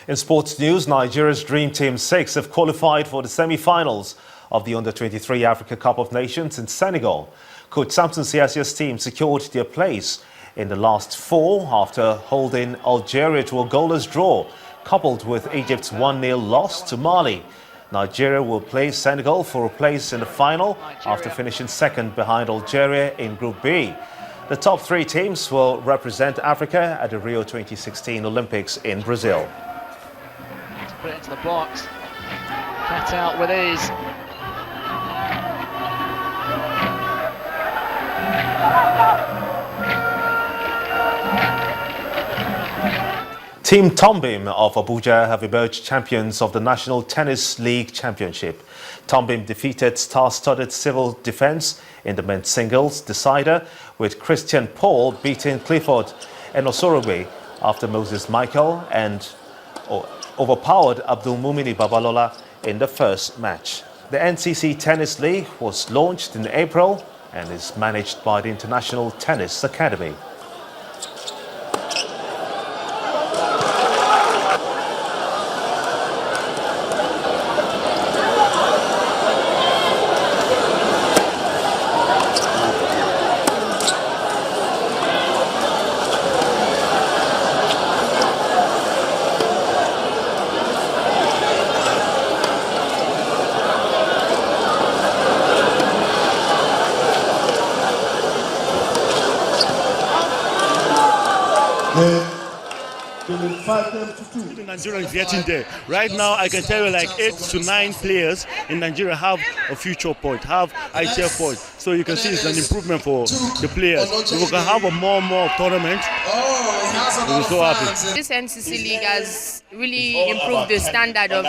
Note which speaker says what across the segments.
Speaker 1: In sports news, Nigeria's Dream Team 6 have qualified for the semi-finals of the Under-23 Africa Cup of Nations in Senegal. Coach Samson Siasia's team secured their place in the last four after holding Algeria to a goalless draw, coupled with Egypt's 1-0 loss to Mali. Nigeria will play Senegal for a place in the final after finishing second behind Algeria in Group B. The top three teams will represent Africa at the Rio 2016 Olympics in Brazil.
Speaker 2: Put it into the box. Cut out with ease.
Speaker 1: Team Tombim of Abuja have emerged champions of the National Tennis League Championship. Tombim defeated star-studded Civil Defense in the men's singles decider, with Christian Paul beating Clifford and Osorogbe after Moses Michael and overpowered Abdulmumini Babalola in the first match. The NCC Tennis League was launched in April and is managed by the International Tennis Academy.
Speaker 3: Nigeria is getting there. Right now, I can tell you like 8 to 9 players in Nigeria have a future point, have ITF point. So you can see it's an improvement for the players. If we can have a more tournament, we'll be so happy.
Speaker 4: This NCC League has really improved the standard of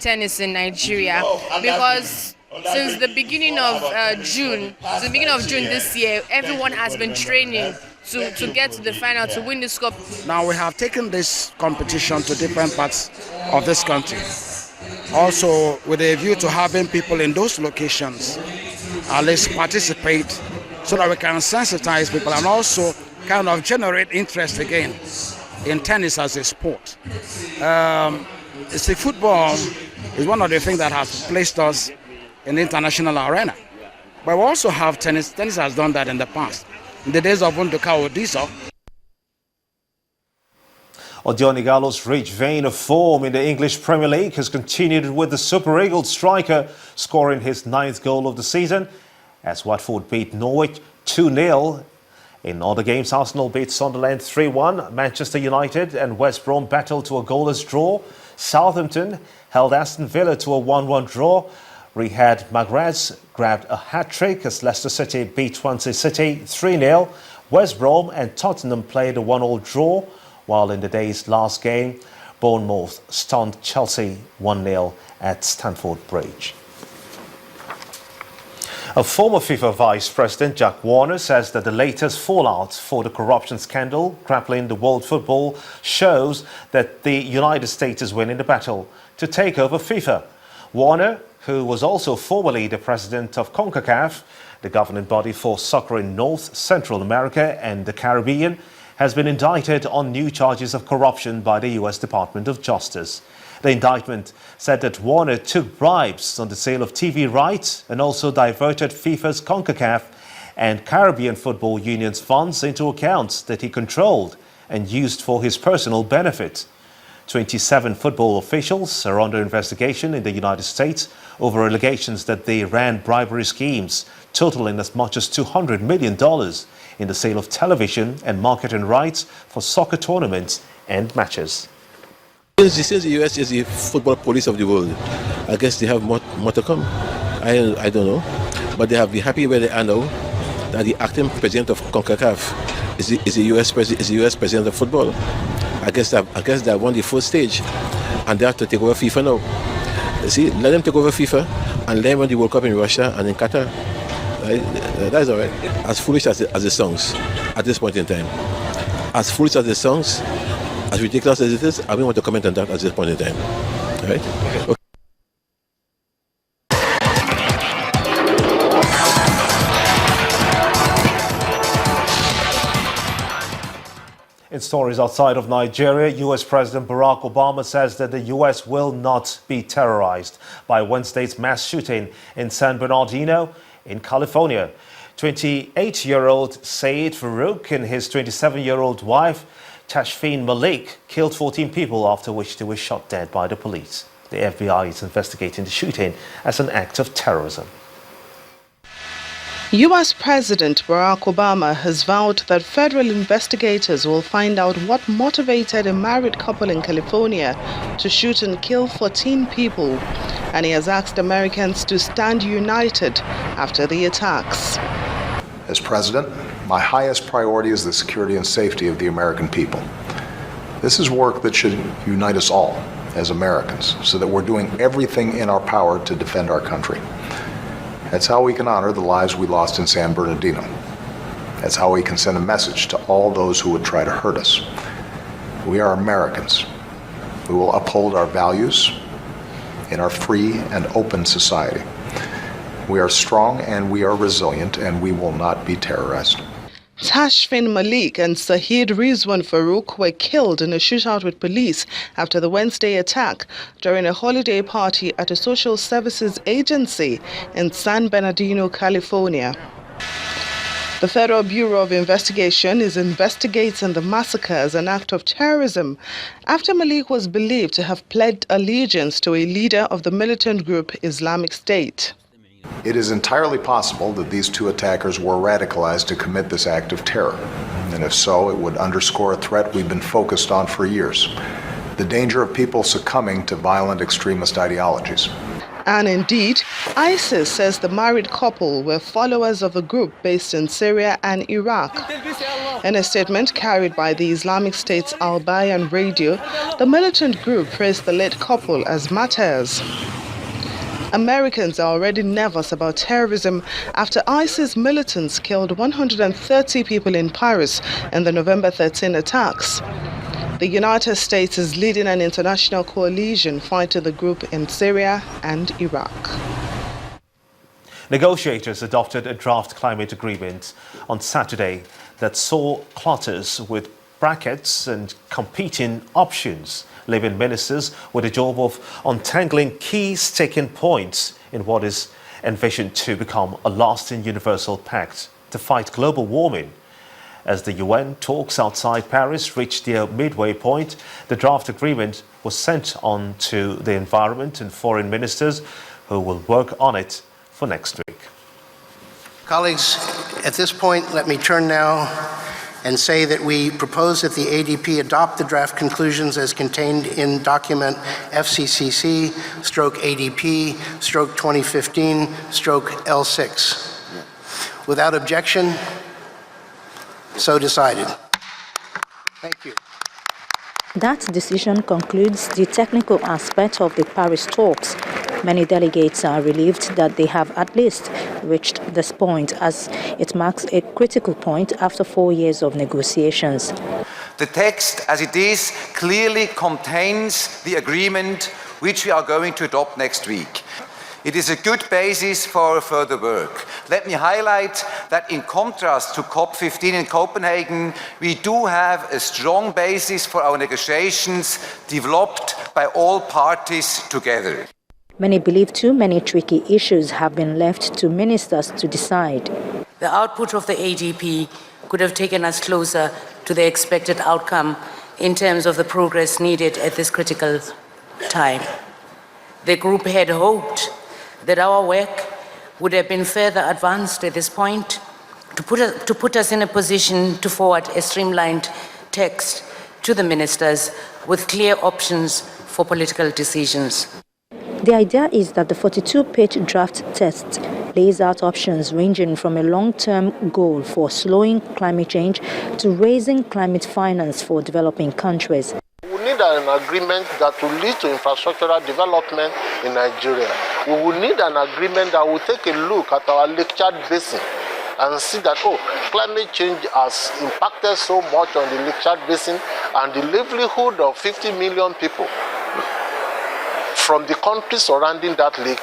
Speaker 4: tennis in Nigeria, because since the beginning of June this year, everyone has been training to get to the final, to win this cup.
Speaker 5: Now we have taken this competition to different parts of this country, also with a view to having people in those locations at least participate, so that we can sensitize people and also kind of generate interest again in tennis as a sport. Football is one of the things that has placed us in the international arena, but we also have tennis. Tennis has done that in the past. In the days of Nduka Odiso.
Speaker 1: Odion Ighalo's rich vein of form in the English Premier League has continued, with the Super Eagles striker scoring his 9th goal of the season as Watford beat Norwich 2-0. In other games, Arsenal beat Sunderland 3-1. Manchester United and West Brom battled to a goalless draw. Southampton held Aston Villa to a 1-1 draw. Riyad Mahrez grabbed a hat-trick as Leicester City beat Swansea City 3-0. West Brom and Tottenham played a 1-1 draw, while in the day's last game, Bournemouth stunned Chelsea 1-0 at Stamford Bridge. A former FIFA Vice President, Jack Warner, says that the latest fallout for the corruption scandal grappling the world football shows that the United States is winning the battle to take over FIFA. Warner, who was also formerly the president of CONCACAF, the governing body for soccer in North, Central America and the Caribbean, has been indicted on new charges of corruption by the U.S. Department of Justice. The indictment said that Warner took bribes on the sale of TV rights and also diverted FIFA's CONCACAF and Caribbean Football Union's funds into accounts that he controlled and used for his personal benefit. 27 football officials are under investigation in the United States over allegations that they ran bribery schemes totaling as much as $200 million in the sale of television and marketing rights for soccer tournaments and matches.
Speaker 6: Since the U.S. is the football police of the world, I guess they have more to come. I don't know, but they have been happy where they are now, that the acting president of CONCACAF is the U.S. president of football. I guess they have won the first stage, and they have to take over FIFA now. You see, let them take over FIFA and let them win the World Cup in Russia and in Qatar. Right? That's all right. As foolish as the songs at this point in time. As foolish as the songs, as ridiculous as it is, I don't want to comment on that at this point in time. All right? Okay.
Speaker 1: In stories outside of Nigeria, U.S. President Barack Obama says that the U.S. will not be terrorized by Wednesday's mass shooting in San Bernardino in California. 28-year-old Saeed Farouk and his 27-year-old wife, Tashfeen Malik, killed 14 people after which they were shot dead by the police. The FBI is investigating the shooting as an act of terrorism.
Speaker 7: U.S. President Barack Obama has vowed that federal investigators will find out what motivated a married couple in California to shoot and kill 14 people, and he has asked Americans to stand united after the attacks.
Speaker 8: As president, my highest priority is the security and safety of the American people. This is work that should unite us all as Americans, so that we're doing everything in our power to defend our country. That's how we can honor the lives we lost in San Bernardino. That's how we can send a message to all those who would try to hurt us. We are Americans. We will uphold our values in our free and open society. We are strong and we are resilient, and we will not be terrorized.
Speaker 7: Tashfeen Malik and Saeed Rizwan Farouk were killed in a shootout with police after the Wednesday attack during a holiday party at a social services agency in San Bernardino, California. The Federal Bureau of Investigation is investigating the massacre as an act of terrorism after Malik was believed to have pledged allegiance to a leader of the militant group Islamic State.
Speaker 8: It is entirely possible that these two attackers were radicalized to commit this act of terror. And if so, it would underscore a threat we've been focused on for years: the danger of people succumbing to violent extremist ideologies.
Speaker 7: And indeed, ISIS says the married couple were followers of the group based in Syria and Iraq. In a statement carried by the Islamic State's Al Bayan radio, the militant group praised the late couple as martyrs. Americans are already nervous about terrorism after ISIS militants killed 130 people in Paris in the November 13 attacks. The United States is leading an international coalition fighting the group in Syria and Iraq.
Speaker 1: Negotiators adopted a draft climate agreement on Saturday that saw clutters with brackets and competing options, leaving ministers with the job of untangling key sticking points in what is envisioned to become a lasting universal pact to fight global warming. As the UN talks outside Paris reached their midway point, the draft agreement was sent on to the environment and foreign ministers, who will work on it for next week.
Speaker 9: Colleagues, at this point, let me turn now and say that we propose that the ADP adopt the draft conclusions as contained in document FCCC/ADP/2015/L6. Without objection, so decided. Thank you.
Speaker 10: That decision concludes the technical aspect of the Paris talks. Many delegates are relieved that they have at least reached this point, as it marks a critical point after 4 years of negotiations.
Speaker 11: The text, as it is, clearly contains the agreement which we are going to adopt next week. It is a good basis for our further work. Let me highlight that in contrast to COP15 in Copenhagen, we do have a strong basis for our negotiations developed by all parties together.
Speaker 10: Many believe too many tricky issues have been left to ministers to decide.
Speaker 12: The output of the ADP could have taken us closer to the expected outcome in terms of the progress needed at this critical time. The group had hoped that our work would have been further advanced at this point to put us in a position to forward a streamlined text to the ministers with clear options for political decisions.
Speaker 10: The idea is that the 42-page draft text lays out options ranging from a long-term goal for slowing climate change to raising climate finance for developing countries.
Speaker 13: We need an agreement that will lead to infrastructural development in Nigeria. We will need an agreement that will take a look at our Lake Chad Basin and see that, climate change has impacted so much on the Lake Chad Basin and the livelihood of 50 million people from the countries surrounding that lake.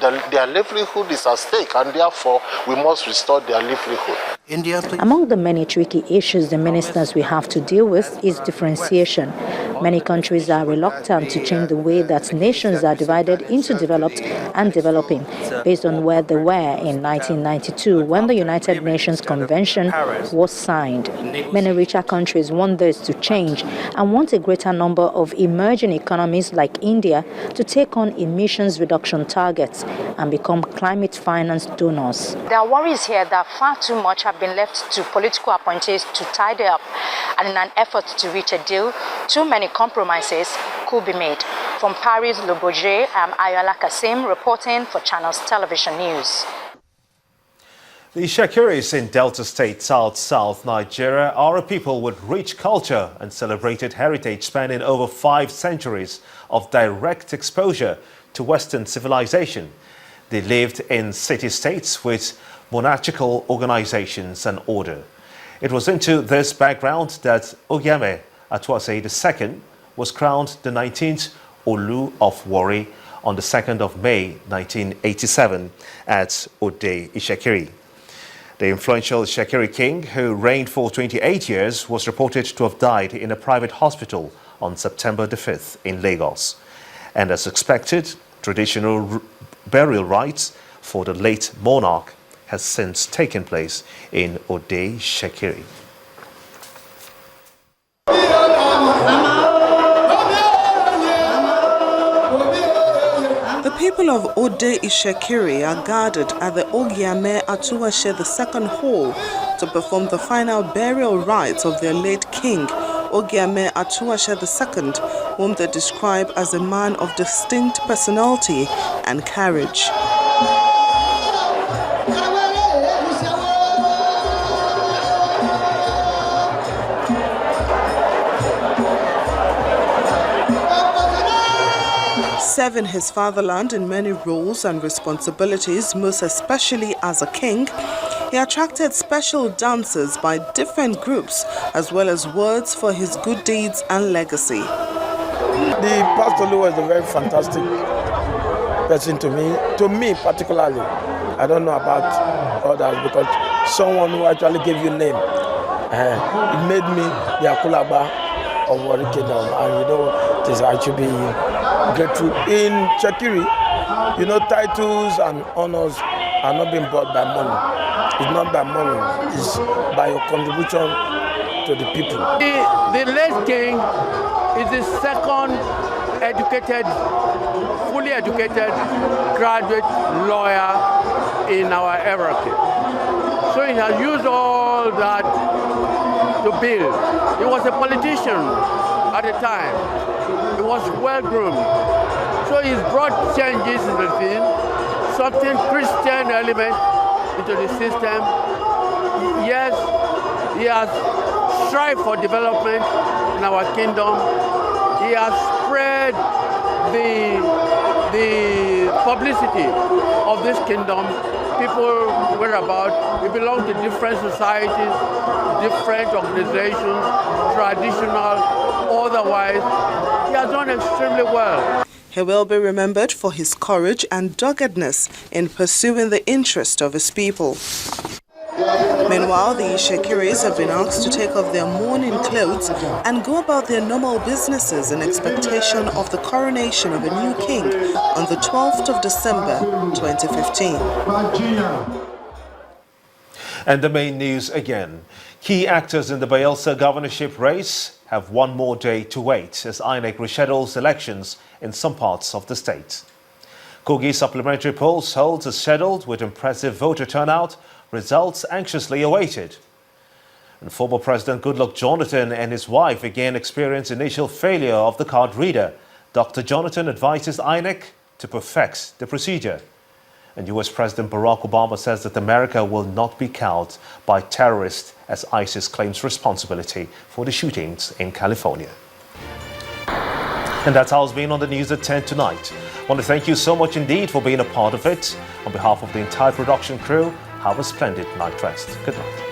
Speaker 13: Their livelihood is at stake, and therefore we must restore their livelihood.
Speaker 9: India, please.
Speaker 10: Among the many tricky issues the ministers will have to deal with is differentiation. Many countries are reluctant to change the way that nations are divided into developed and developing, based on where they were in 1992 when the United Nations Convention was signed. Many richer countries want this to change and want a greater number of emerging economies like India to take on emissions reduction targets and become climate finance donors. There are worries here that far too much have been left to political appointees to tidy up, and in an effort to reach a deal, too many compromises could be made. From Paris, Le Bourget, I'm Ayala Kasim reporting for Channels Television News.
Speaker 1: The Shakiris in Delta State, South Nigeria, are a people with rich culture and celebrated heritage spanning over 5 centuries of direct exposure to Western civilization. They lived in city-states with monarchical organizations and order. It was into this background that Ogiame Atuase II was crowned the 19th Olu of Warri on the 2nd of May 1987 at Ode Ishakiri. The influential Shakiri king, who reigned for 28 years, was reported to have died in a private hospital on September the 5th in Lagos. And as expected, traditional burial rites for the late monarch has since taken place in Ode Ishakiri.
Speaker 14: The people of Ode Ishakiri are gathered at the Ogiame Atuase II Hall to perform the final burial rites of their late king, Ogiame Atuase II, whom they describe as a man of distinct personality and courage. Serving his fatherland in many roles and responsibilities, most especially as a king, he attracted special dances by different groups as well as words for his good deeds and legacy.
Speaker 5: The Pastor Olu was a very fantastic person to me particularly. I don't know about others, because someone who actually gave you name, it made me the Akulaba of Warri Kingdom, and it is actually grateful. In Shakiri, titles and honors are not being bought by money. It's not by money, it's by your contribution to the people.
Speaker 15: The late king is the second fully educated graduate lawyer in our hierarchy. So he has used all that to build. He was a politician at the time. He was well-groomed. So he's brought changes in the thing, something Christian element into the system. Yes, he has strived for development in our kingdom. He has spread the publicity of this kingdom. People were about. We belong to different societies, different organizations, traditional, otherwise. He has done extremely well.
Speaker 14: He will be remembered for his courage and doggedness in pursuing the interest of his people. Meanwhile, the Shakiris have been asked to take off their mourning clothes and go about their normal businesses in expectation of the coronation of a new king on the 12th of December 2015.
Speaker 1: And the main news again. Key actors in the Bayelsa governorship race have one more day to wait as INEC reschedules elections in some parts of the state. Kogi supplementary polls holds as scheduled with impressive voter turnout, results anxiously awaited. And former President Goodluck Jonathan and his wife again experienced initial failure of the card reader. Dr. Jonathan advises INEC to perfect the procedure. And US President Barack Obama says that America will not be cowed by terrorists as ISIS claims responsibility for the shootings in California. And that's how it's been on the news at 10 tonight. I want to thank you so much indeed for being a part of it. On behalf of the entire production crew, have a splendid night rest. Good night.